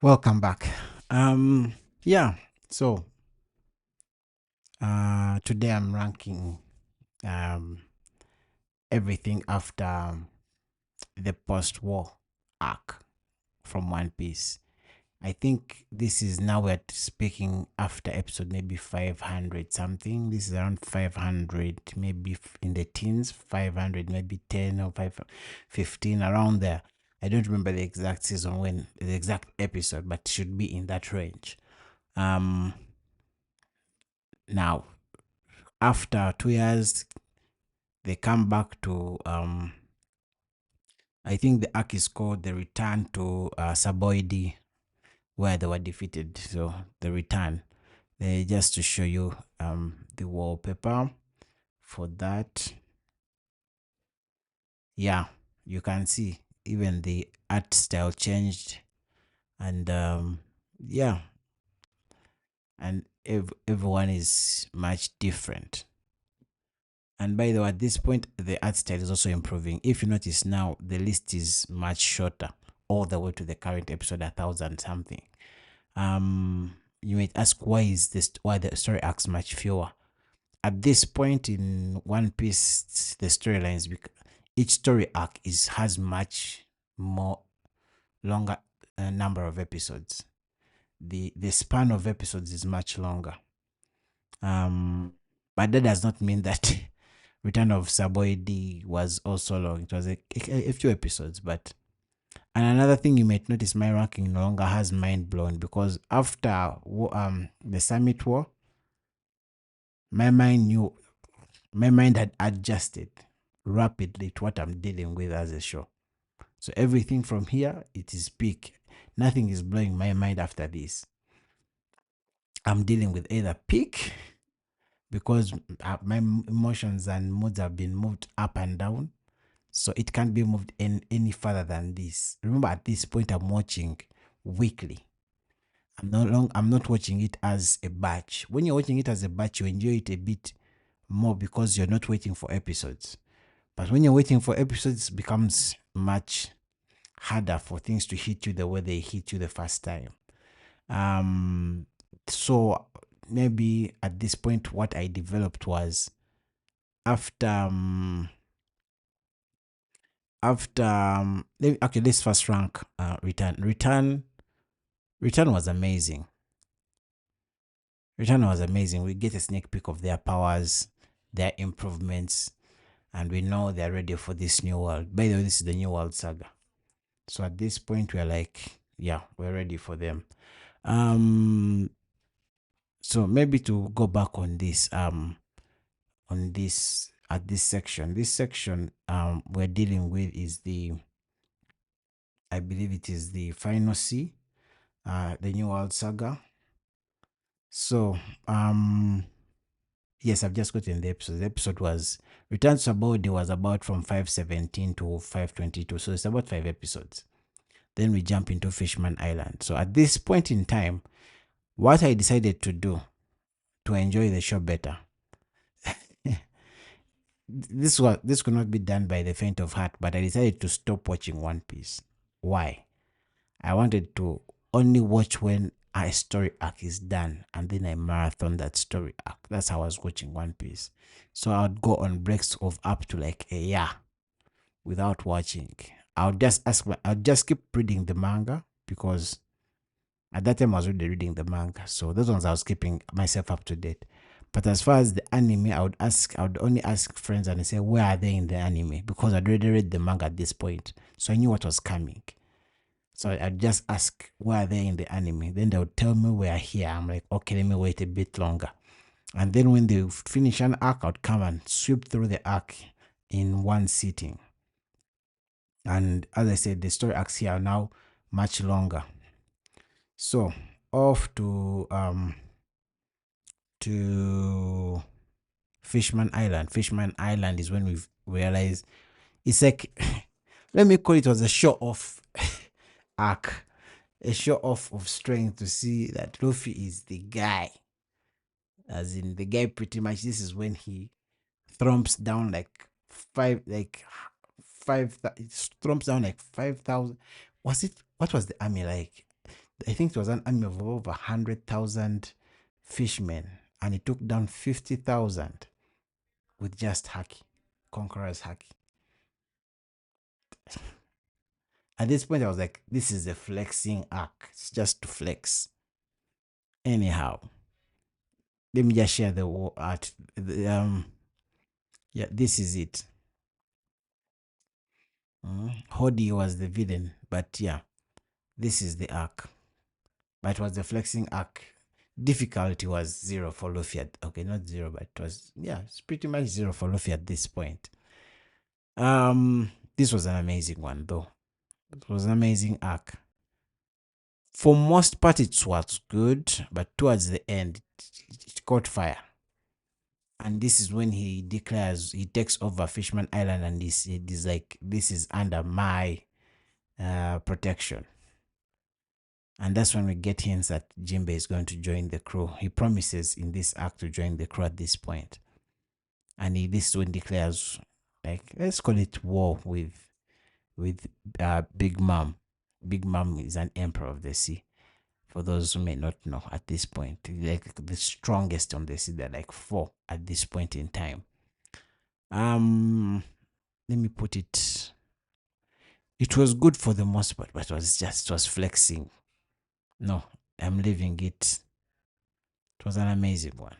Welcome back. Yeah, so today I'm ranking um everything after the post-war arc from One Piece. I think this is now we're speaking after episode maybe 500 something. This is around 500, maybe in the teens, 500, maybe 10 or 15, around there. I don't remember the exact season when, the exact episode, but it should be in that range. Um, Now, after 2 years, they come back to I think the arc is called the return to Saboidi, where they were defeated. So the return, just to show you the wallpaper for that. Yeah, you can see even the art style changed, and yeah, and everyone is much different. And by the way, at this point, the art style is also improving. If you notice now, the list is much shorter, all the way to the current episode 1,000 something. You might ask, why the story arcs much fewer? At this point in One Piece, the storylines, each story arc has much more longer number of episodes. The span of episodes is much longer. But that does not mean that Return of Saboidi was also long. It was a few episodes, but and another thing you might notice, my ranking no longer has mind blown because after the summit war, my mind knew my mind had adjusted rapidly to what I'm dealing with as a show. So everything from here, it is peak. Nothing is blowing my mind after this. I'm dealing with either peak because my emotions and moods have been moved up and down. So it can't be moved any further than this. Remember, at this point, I'm watching weekly. I'm not watching it as a batch. When you're watching it as a batch, you enjoy it a bit more because you're not waiting for episodes. But when you're waiting for episodes, it becomes much harder for things to hit you the way they hit you the first time. So maybe at this point, what I developed was after okay, let's first rank return was amazing. Return was amazing. We get a sneak peek of their powers, their improvements, and we know they're ready for this new world. By the way, this is the new world saga. So at this point, we're like, yeah, we're ready for them. um so maybe to go back on this at this section we're dealing with is I believe it is the final C, the new world saga. So yes, I've just gotten the episode. The episode was Return to Abode was about from 517 to 522. So it's about 5 episodes. Then we jump into Fishman Island. So at this point in time, what I decided to do to enjoy the show better, this could not be done by the faint of heart, but I decided to stop watching One Piece. Why? I wanted to only watch when a story arc is done, and then I marathon that story arc. That's how I was watching One Piece. So I would go on breaks of up to like a year without watching. I'll just keep reading the manga because at that time I was already reading the manga. So those ones I was keeping myself up to date. But as far as the anime, I would only ask friends and I say, where are they in the anime? Because I'd already read the manga at this point. So I knew what was coming. So I'd just ask, where are they in the anime? Then they would tell me we're here. I'm like, okay, let me wait a bit longer. And then when they finish an arc, I'd come and sweep through the arc in one sitting. And as I said, the story arcs here are now much longer. So off to Fishman Island. Fishman Island is when we've realized it's like let me call it was a show off arc, a show off of strength to see that Luffy is the guy. As in the guy pretty much this is when he thrumps down like five it thrumps down like 5,000. Was it what was the army like? I think it was an army of over 100,000 fishmen, and it took down 50,000 with just haki, conqueror's haki. At this point, I was like, this is a flexing arc. It's just to flex. Anyhow, let me just share the war art. Yeah, this is it. Hodi was the villain, but yeah, this is the arc. But it was the flexing arc. Difficulty was 0 for Luffy. Okay, not 0, but it was, yeah, it's pretty much 0 for Luffy at this point. This was an amazing one, though. It was an amazing arc. For most part, it was good, but towards the end, it caught fire. And this is when he declares, he takes over Fishman Island, and he's like, this is under my protection. And that's when we get hints that Jinbei is going to join the crew. He promises in this act to join the crew at this point. And this one declares, like, let's call it war with Big Mom. Big Mom is an emperor of the sea. For those who may not know at this point, like the strongest on the sea. They're like 4 at this point in time. Let me put it. It was good for the most part, but it was flexing. No, I'm leaving it. It was an amazing one.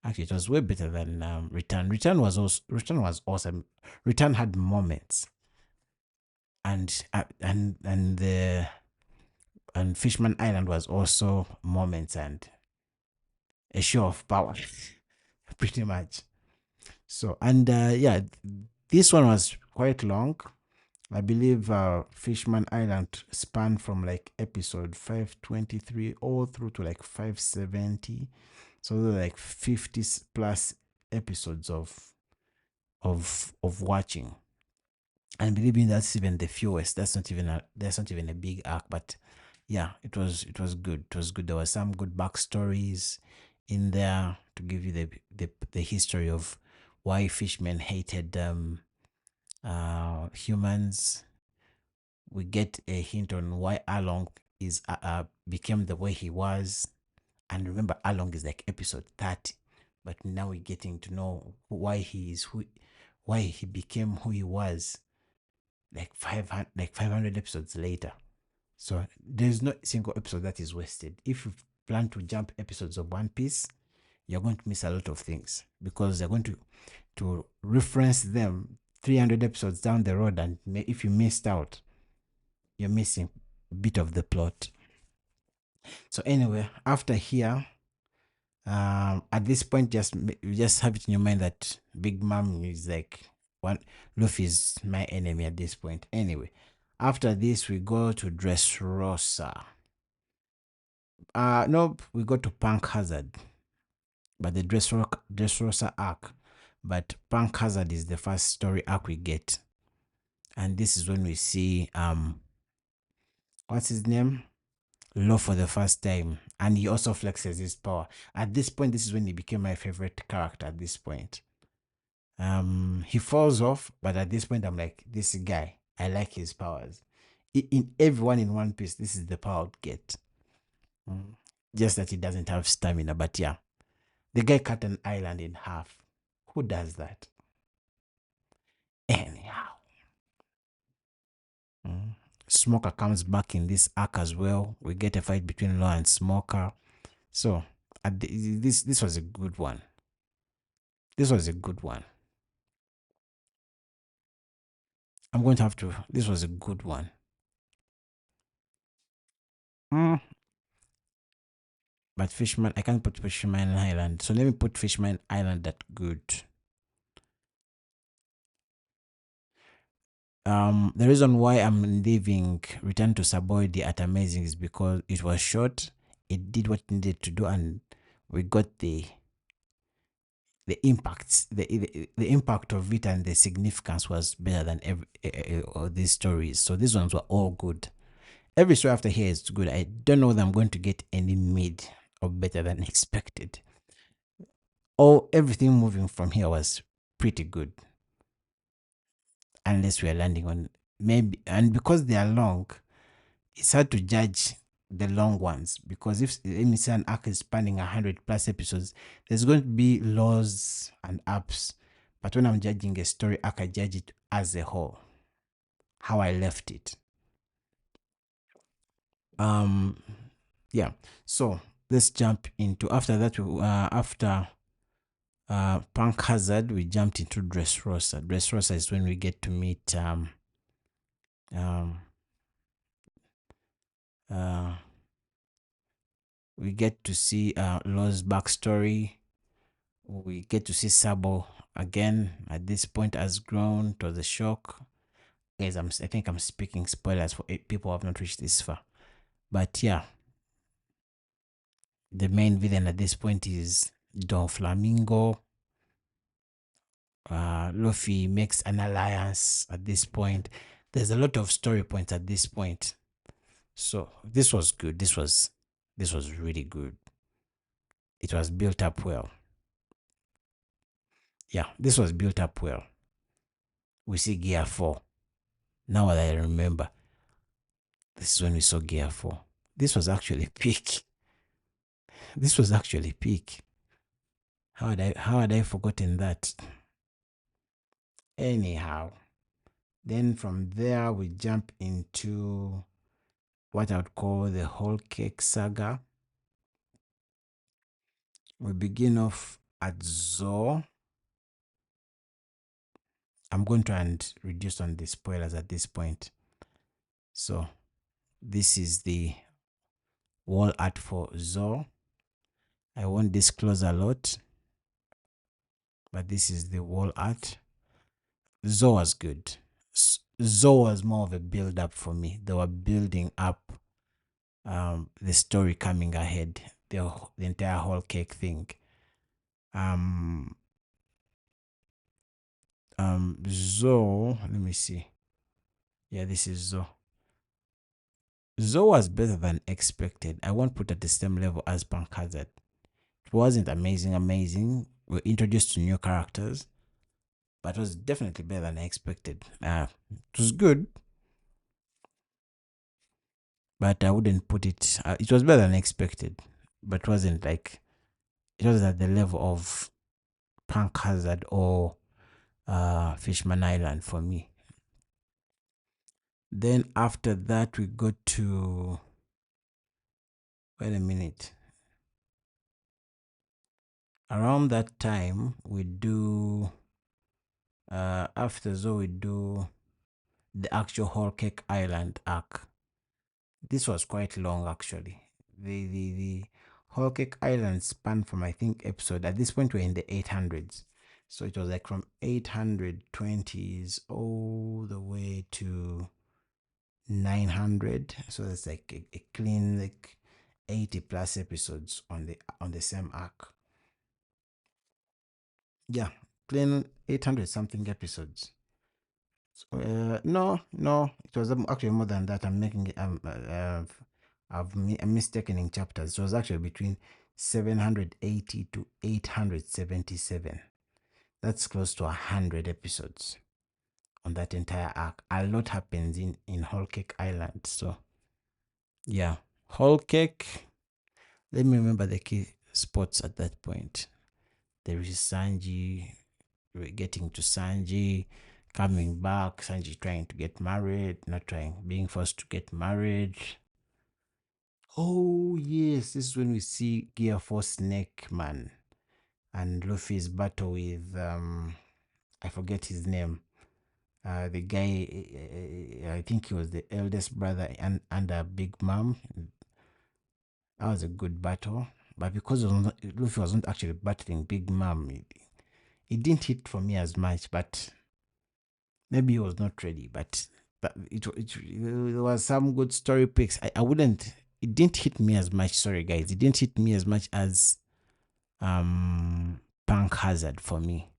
Actually, it was way better than Return. Return was awesome. Return had moments, and Fishman Island was also moments and a show of power, pretty much. So, and yeah, this one was quite long. I believe Fishman Island spanned from like episode 523 all through to like 570. So there were like 50 plus episodes of watching. And believe me, that's even the fewest. That's not even a big arc, but yeah, it was good. It was good. There were some good backstories in there to give you the history of why fishmen hated humans. We get a hint on why Along is became the way he was. And remember, Along is like episode 30, but now we're getting to know why why he became who he was, like 500 episodes later. So there's no single episode that is wasted. If you plan to jump episodes of One Piece, you're going to miss a lot of things because they're going to reference them 300 episodes down the road, and if you missed out, you're missing a bit of the plot. So anyway, after here, at this point, just have it in your mind that Big Mom is like Luffy is my enemy at this point. Anyway, after this, we go to Dressrosa. Nope, we go to Punk Hazard, but the Dressrosa arc. But Punk Hazard is the first story arc we get, and this is when we see what's his name? Law for the first time, and he also flexes his power. At this point, this is when he became my favorite character. At this point, he falls off, but at this point, I'm like, this guy, I like his powers. In everyone in One Piece, this is the power I'd get. Just that he doesn't have stamina, but yeah, the guy cut an island in half. Who does that? Anyhow, Smoker comes back in this arc as well. We get a fight between Law and Smoker. So this was a good one. This was a good one. I'm going to have to. This was a good one. But Fishman, I can't put Fishman Island. So let me put Fishman Island at good. The reason why I'm leaving Return to Saboidi at amazing is because it was short. It did what it needed to do, and we got the impacts. The impact of it and the significance was better than all these stories. So these ones were all good. Every story after here is good. I don't know whether I'm going to get any mid or better than expected. Everything moving from here was pretty good. Unless we are landing on maybe, and because they are long, it's hard to judge the long ones, because if let me say an arc is spanning 100 plus episodes, there's going to be lows and ups. But when I'm judging a story arc, I judge it as a whole, how I left it. Yeah. So let's jump into after that. After Punk Hazard, we jumped into Dressrosa. Dressrosa is when we get to meet we get to see Law's backstory. We get to see Sabo again. At this point, has grown. It was a shock. Guys, I think I'm speaking spoilers for people who have not reached this far. But yeah, the main villain at this point is Don Flamingo. Luffy makes an alliance at this point. There's a lot of story points at this point. So this was good. This was really good. It was built up well. Yeah, this was built up well. We see Gear 4. Now that I remember, this is when we saw Gear 4. This was actually peak. This was actually peak. How had I forgotten that? Anyhow, then from there we jump into what I would call the whole cake saga. We begin off at Zo. I'm going to try and reduce on the spoilers at this point. So this is the wall art for Zo. I won't disclose a lot, but this is the wall art. Zo was good. Zo was more of a build up for me. They were building up the story coming ahead, the entire whole cake thing. Zo, let me see. Yeah, this is Zo. Zo was better than expected. I won't put at the same level as Punk Hazard. It wasn't amazing. We're introduced to new characters, but it was definitely better than I expected. It was good, but I wouldn't put it. It was better than expected, but it wasn't at the level of Punk Hazard or Fishman Island for me. Then after that, we go to. Wait a minute. Around that time, we do. After Zo, we do the actual Whole Cake Island arc. This was quite long, actually. The Whole Cake Island span from, I think, episode. At this point, we're in the 800s. So it was like from 820s all the way to 900. So it's like a clean, like 80 plus episodes on the same arc. Yeah, clean 800 something episodes. No, it was actually more than that. I'm making it. I'm mistaken in chapters. It was actually between 780 to 877. That's close to 100 episodes on that entire arc. A lot happens in Whole Cake Island. So, yeah, Whole Cake. Let me remember the key spots at that point. There is Sanji. We're getting to Sanji. Coming back, Sanji trying to get married, being forced to get married. Oh yes, this is when we see Gear 4 Snake Man and Luffy's battle with I forget his name. The guy, I think he was the eldest brother and under Big Mom. That was a good battle, but because Luffy wasn't actually battling Big Mom, it didn't hit for me as much. But maybe he was not ready, but there was some good story picks. I wouldn't. It didn't hit me as much. Sorry, guys. It didn't hit me as much as Punk Hazard for me,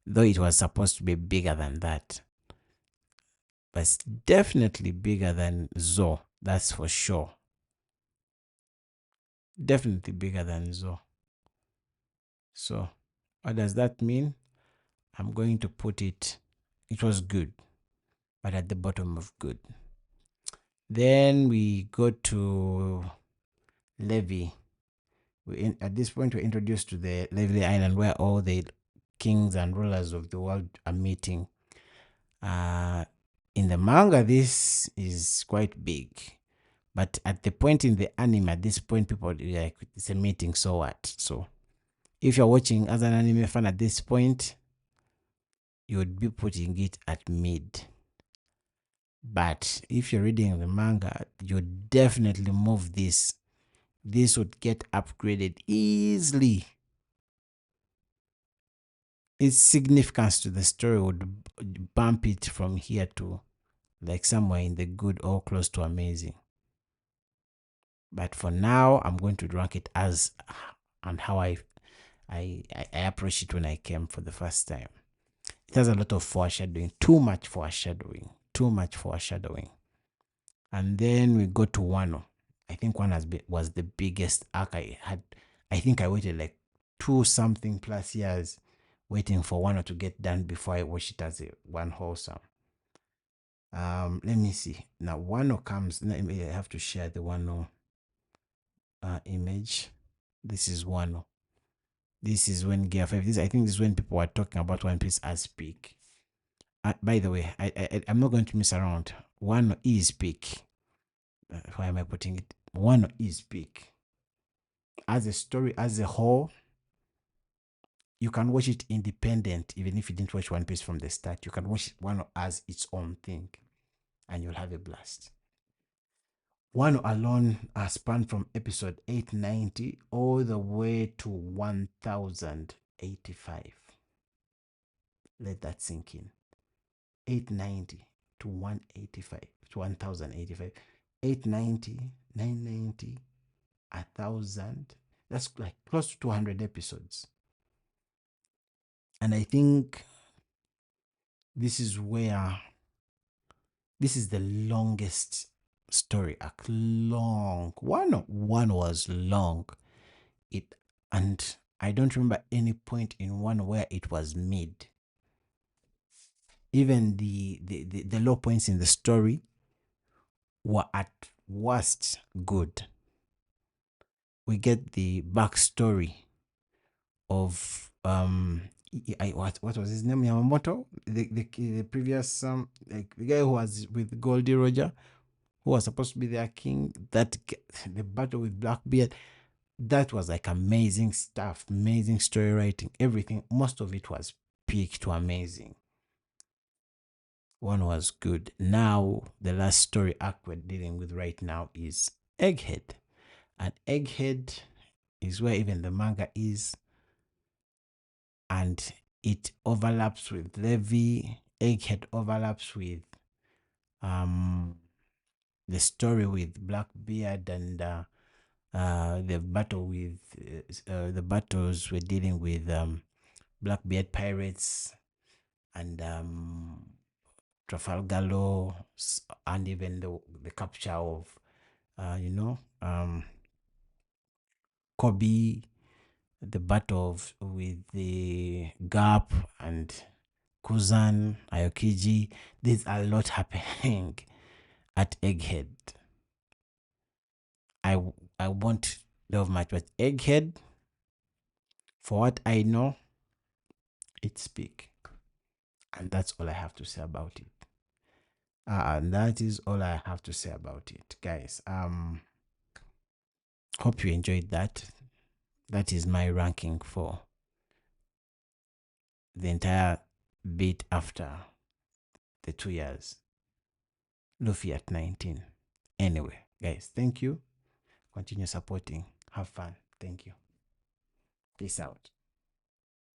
though it was supposed to be bigger than that. But it's definitely bigger than Zo. That's for sure. Definitely bigger than Zo. So, what does that mean? I'm going to put it. It was good, but at the bottom of good. Then we go to Levy. At this point, we're introduced to the Levy Island where all the kings and rulers of the world are meeting. In the manga, this is quite big. But at the point in the anime, at this point, people are like, it's a meeting, so what? So if you're watching as an anime fan at this point, you would be putting it at mid. But if you're reading the manga, you definitely move this. This would get upgraded easily. Its significance to the story would bump it from here to like somewhere in the good or close to amazing. But for now, I'm going to rank it as and how I approached it when I came for the first time. It has a lot of foreshadowing, too much foreshadowing. And then we go to Wano. I think Wano was the biggest arc I had. I think I waited like 2-something plus years waiting for Wano to get done before I watched it as a one wholesome. Let me see. Now Wano comes. I have to share the Wano image. This is Wano. This is when Gear 5. I think this is when people were talking about One Piece as peak. By the way, I'm not going to mess around. Wano is peak. Why am I putting it? Wano is peak. As a story, as a whole, you can watch it independent, even if you didn't watch One Piece from the start. You can watch Wano as its own thing, and you'll have a blast. Wano alone spanned from episode 890 all the way to 1085. Let that sink in. 890 to 185 to 1085. 890, 990, 1000. That's like close to 200 episodes. And I think this is the longest story arc. Long. One was long. And I don't remember any point in one where it was mid. Even the low points in the story were at worst good. We get the backstory of what was his name, Yamamoto, the previous like the guy who was with Goldie Roger, who was supposed to be their king. That the battle with Blackbeard, that was like amazing stuff, amazing story writing, everything. Most of it was peak to amazing. One was good. Now the last story arc we're dealing with right now is Egghead, and Egghead is where even the manga is, and it overlaps with Levi. Egghead overlaps with the story with Blackbeard and the battle with the battles we're dealing with Blackbeard pirates and Trafalgar Law, and even the capture of Kobe, the battle with the Gap and Kuzan, Aokiji. There's a lot happening at Egghead. I won't love much, but Egghead, for what I know, it's big. And that's all I have to say about it. And that is all I have to say about it, guys. Hope you enjoyed that. That is my ranking for the entire bit after the 2 years. Luffy at 19. Anyway, guys, thank you. Continue supporting. Have fun. Thank you. Peace out.